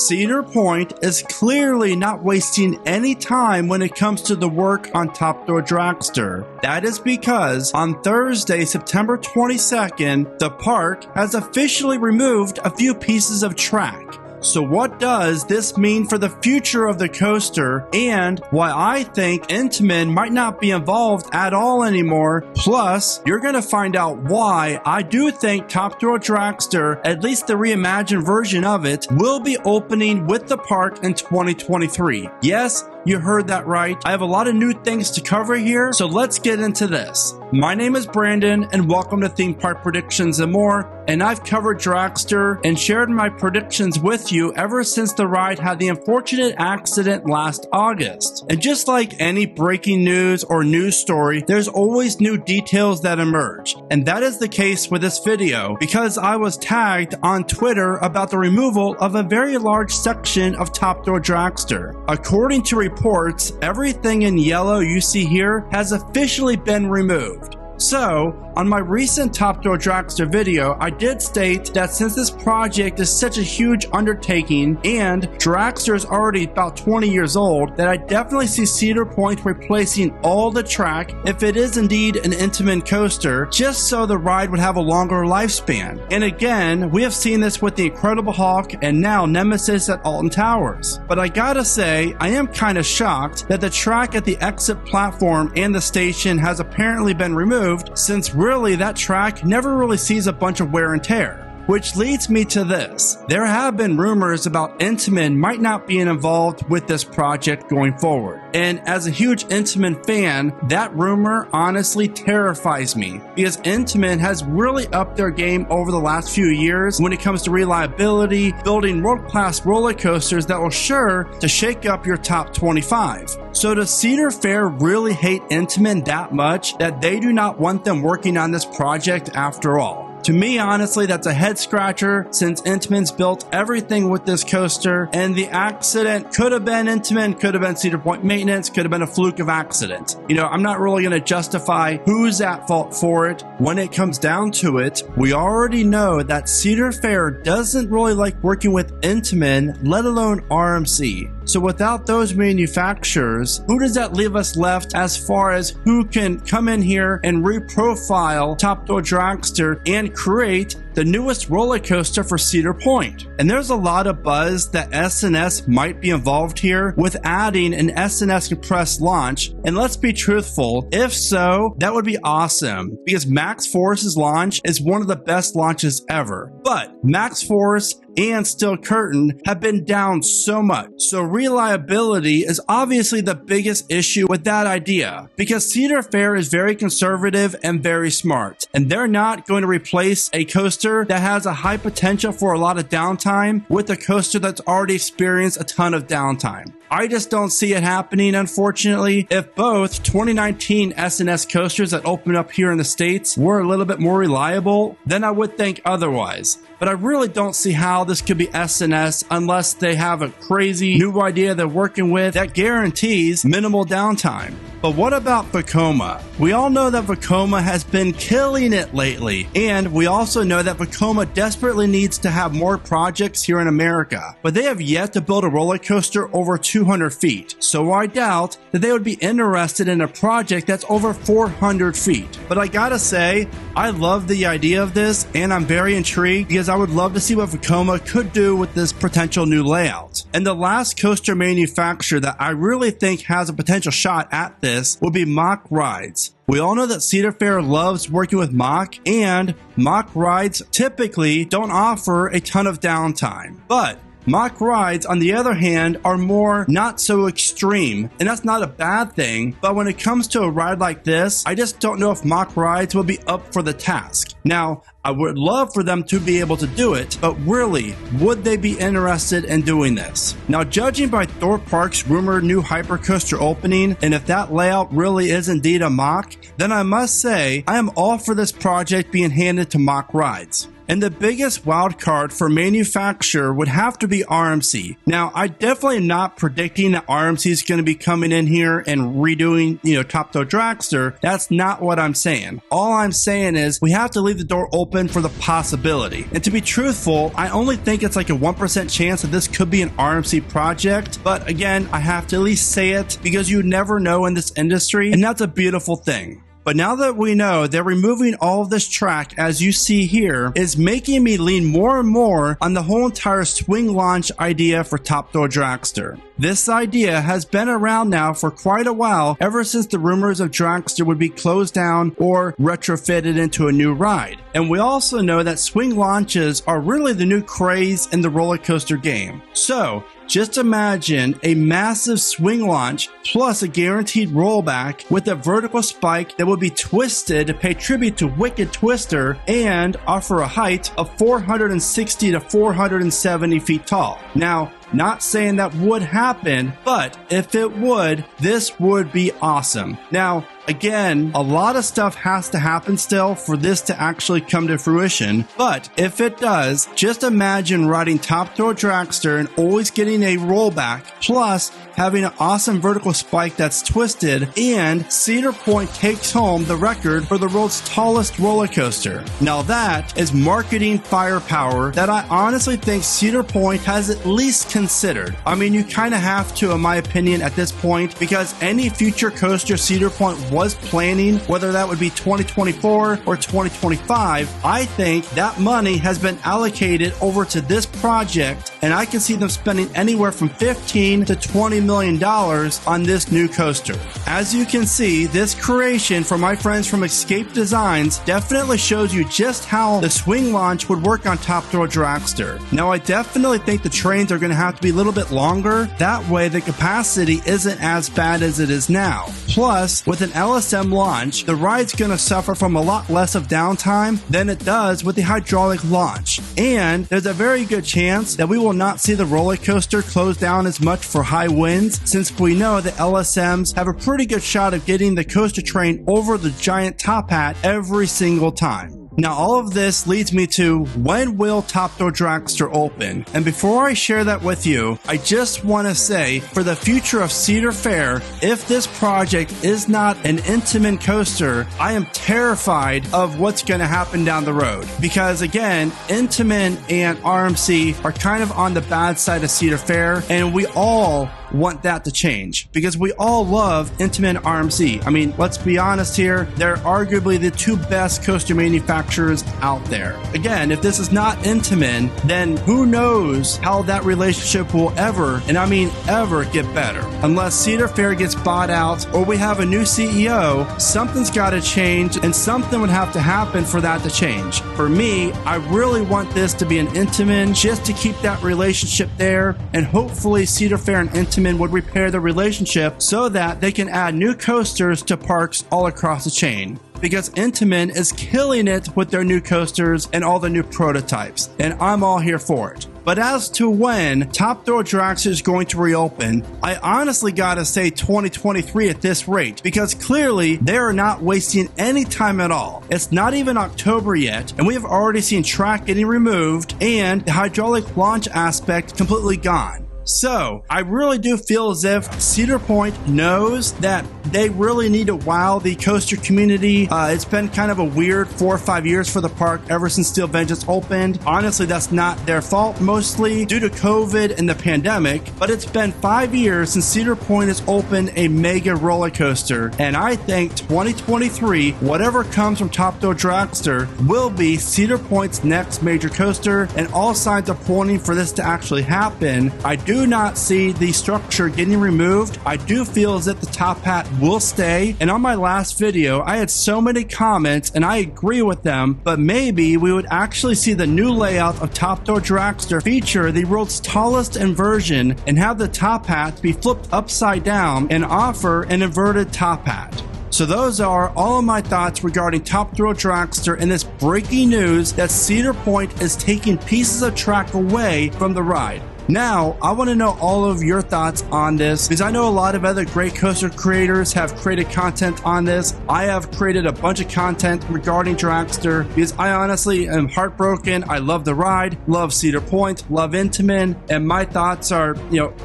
Cedar Point is clearly not wasting any time when it comes to the work on Top Thrill Dragster. That is because on Thursday, September 22nd, the park has officially removed a few pieces of track. So what does this mean for the future of the coaster, and why I think Intamin might not be involved at all anymore? Plus, you're going to find out why I do think Top Thrill Dragster, at least the reimagined version of it, will be opening with the park in 2023. Yes, you heard that right. I have a lot of new things to cover here, so let's get into this. My name is Brandon, and welcome to Theme Park Predictions and More, and I've covered Dragster and shared my predictions with you ever since the ride had the unfortunate accident last August. And just like any breaking news or news story, there's always new details that emerge. And that is the case with this video, because I was tagged on Twitter about the removal of a very large section of Top Thrill Dragster. According to reports, everything in yellow you see here has officially been removed. So, on my recent Top Thrill Dragster video, I did state that since this project is such a huge undertaking and Dragster is already about 20 years old, that I definitely see Cedar Point replacing all the track if it is indeed an Intamin coaster, just so the ride would have a longer lifespan. And again, we have seen this with the Incredible Hulk and now Nemesis at Alton Towers. But I gotta say, I am kinda shocked that the track at the exit platform and the station has apparently been removed, since really that track never really sees a bunch of wear and tear. Which leads me to this. There have been rumors about Intamin might not be involved with this project going forward. And as a huge Intamin fan, that rumor honestly terrifies me, because Intamin has really upped their game over the last few years when it comes to reliability, building world-class roller coasters that will sure to shake up your top 25. So does Cedar Fair really hate Intamin that much that they do not want them working on this project after all? To me, honestly, that's a head scratcher, since Intamin's built everything with this coaster, and the accident could have been Intamin, could have been Cedar Point maintenance, could have been a fluke of accident. You know, I'm not really going to justify who's at fault for it. When it comes down to it, we already know that Cedar Fair doesn't really like working with Intamin, let alone RMC. So without those manufacturers, who does that leave us left as far as who can come in here and reprofile Top Thrill Dragster and create the newest roller coaster for Cedar Point? And there's a lot of buzz that S&S might be involved here with adding an S&S compressed launch. And let's be truthful, if so, that would be awesome, because Max Force's launch is one of the best launches ever. But Max Force and Steel Curtain have been down so much. So reliability is obviously the biggest issue with that idea, because Cedar Fair is very conservative and very smart, and they're not going to replace a coaster that has a high potential for a lot of downtime with a coaster that's already experienced a ton of downtime. I just don't see it happening, unfortunately. If both 2019 S&S coasters that opened up here in the States were a little bit more reliable, then I would think otherwise. But I really don't see how this could be S&S unless they have a crazy new idea they're working with that guarantees minimal downtime. But what about Vekoma? We all know that Vekoma has been killing it lately, and we also know that Vekoma desperately needs to have more projects here in America. But they have yet to build a roller coaster over 200 feet, so I doubt that they would be interested in a project that's over 400 feet. But I gotta say, I love the idea of this, and I'm very intrigued because I would love to see what Vekoma could do with this potential new layout. And the last coaster manufacturer that I really think has a potential shot at this would be Mack Rides. We all know that Cedar Fair loves working with Mack, and Mack Rides typically don't offer a ton of downtime. But Mack Rides, on the other hand, are more not so extreme, and that's not a bad thing, but when it comes to a ride like this, I just don't know if Mack Rides will be up for the task. Now, I would love for them to be able to do it, but really, would they be interested in doing this? Now, judging by Thorpe Park's rumored new hypercoaster opening, and if that layout really is indeed a Mack, then I must say I am all for this project being handed to Mack Rides. And the biggest wild card for manufacturer would have to be RMC. Now, I definitely am not predicting that RMC is going to be coming in here and redoing, Top Thrill Dragster. That's not what I'm saying. All I'm saying is we have to leave the door open for the possibility. And to be truthful, I only think it's like a 1% chance that this could be an RMC project. But again, I have to at least say it because you never know in this industry, and that's a beautiful thing. But now that we know they're removing all of this track, as you see here, is making me lean more and more on the whole entire swing launch idea for Top Thrill Dragster. This idea has been around now for quite a while, ever since the rumors of Dragster would be closed down or retrofitted into a new ride. And we also know that swing launches are really the new craze in the roller coaster game. So, just imagine a massive swing launch plus a guaranteed rollback with a vertical spike that would be twisted to pay tribute to Wicked Twister and offer a height of 460 to 470 feet tall. Now, not saying that would happen, but if it would, this would be awesome. Now, again, a lot of stuff has to happen still for this to actually come to fruition, but if it does, just imagine riding Top Thrill Dragster and always getting a rollback, plus having an awesome vertical spike that's twisted, and Cedar Point takes home the record for the world's tallest roller coaster. Now that is marketing firepower that I honestly think Cedar Point has at least considered. I mean, you kind of have to, in my opinion, at this point, because any future coaster Cedar Point was planning, whether that would be 2024 or 2025, I think that money has been allocated over to this project, and I can see them spending anywhere from $15 to $20 million on this new coaster. As you can see, this creation from my friends from Escape Designs definitely shows you just how the swing launch would work on Top Thrill Dragster. Now, I definitely think the trains are going to have to be a little bit longer. That way, the capacity isn't as bad as it is now. Plus, with an LSM launch, the ride's going to suffer from a lot less of downtime than it does with the hydraulic launch. And there's a very good chance that we will not see the roller coaster close down as much for high winds, since we know that LSMs have a pretty good shot of getting the coaster train over the giant top hat every single time. Now, all of this leads me to, when will Top Thrill Dragster open? And before I share that with you, I just want to say, for the future of Cedar Fair, if this project is not an Intamin coaster, I am terrified of what's going to happen down the road. Because again, Intamin and RMC are kind of on the bad side of Cedar Fair, and we all want that to change because we all love Intamin RMC. I mean, let's be honest here, they're arguably the two best coaster manufacturers out there. Again, if this is not Intamin, then who knows how that relationship will ever, and I mean ever, get better. Unless Cedar Fair gets bought out or we have a new CEO, something's got to change, and something would have to happen for that to change. For me, I really want this to be an Intamin just to keep that relationship there, and hopefully Cedar Fair and Intamin would repair the relationship so that they can add new coasters to parks all across the chain. Because Intamin is killing it with their new coasters and all the new prototypes, and I'm all here for it. But as to when Top Thrill Dragster is going to reopen, I honestly gotta say 2023 at this rate, because clearly they are not wasting any time at all. It's not even October yet, and we have already seen track getting removed and the hydraulic launch aspect completely gone. So, I really do feel as if Cedar Point knows that they really need to wow the coaster community. It's been kind of a weird 4 or 5 years for the park ever since Steel Vengeance opened. Honestly, that's not their fault, mostly due to COVID and the pandemic, but it's been 5 years since Cedar Point has opened a mega roller coaster, and I think 2023, whatever comes from Top Thrill Dragster, will be Cedar Point's next major coaster, and all signs are pointing for this to actually happen. I do not see the structure getting removed. I do feel as if the top hat will stay, and on my last video I had so many comments and I agree with them, but maybe we would actually see the new layout of Top Thrill Dragster feature the world's tallest inversion and have the top hat be flipped upside down and offer an inverted top hat. So those are all of my thoughts regarding Top Thrill Dragster and this breaking news that Cedar Point is taking pieces of track away from the ride. Now, I want to know all of your thoughts on this because I know a lot of other great coaster creators have created content on this. I have created a bunch of content regarding Dragster because I honestly am heartbroken. I love the ride, love Cedar Point, love Intamin, and my thoughts are,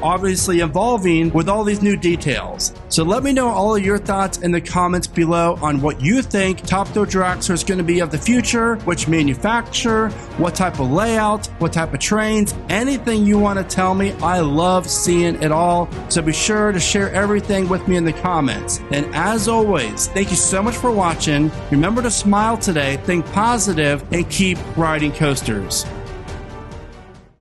obviously evolving with all these new details. So let me know all of your thoughts in the comments below on what you think Top Thrill Dragster is going to be of the future, which manufacturer, what type of layout, what type of trains, anything you want to tell me. I love seeing it all. So be sure to share everything with me in the comments. And as always, thank you so much for watching. Remember to smile today, think positive, and keep riding coasters.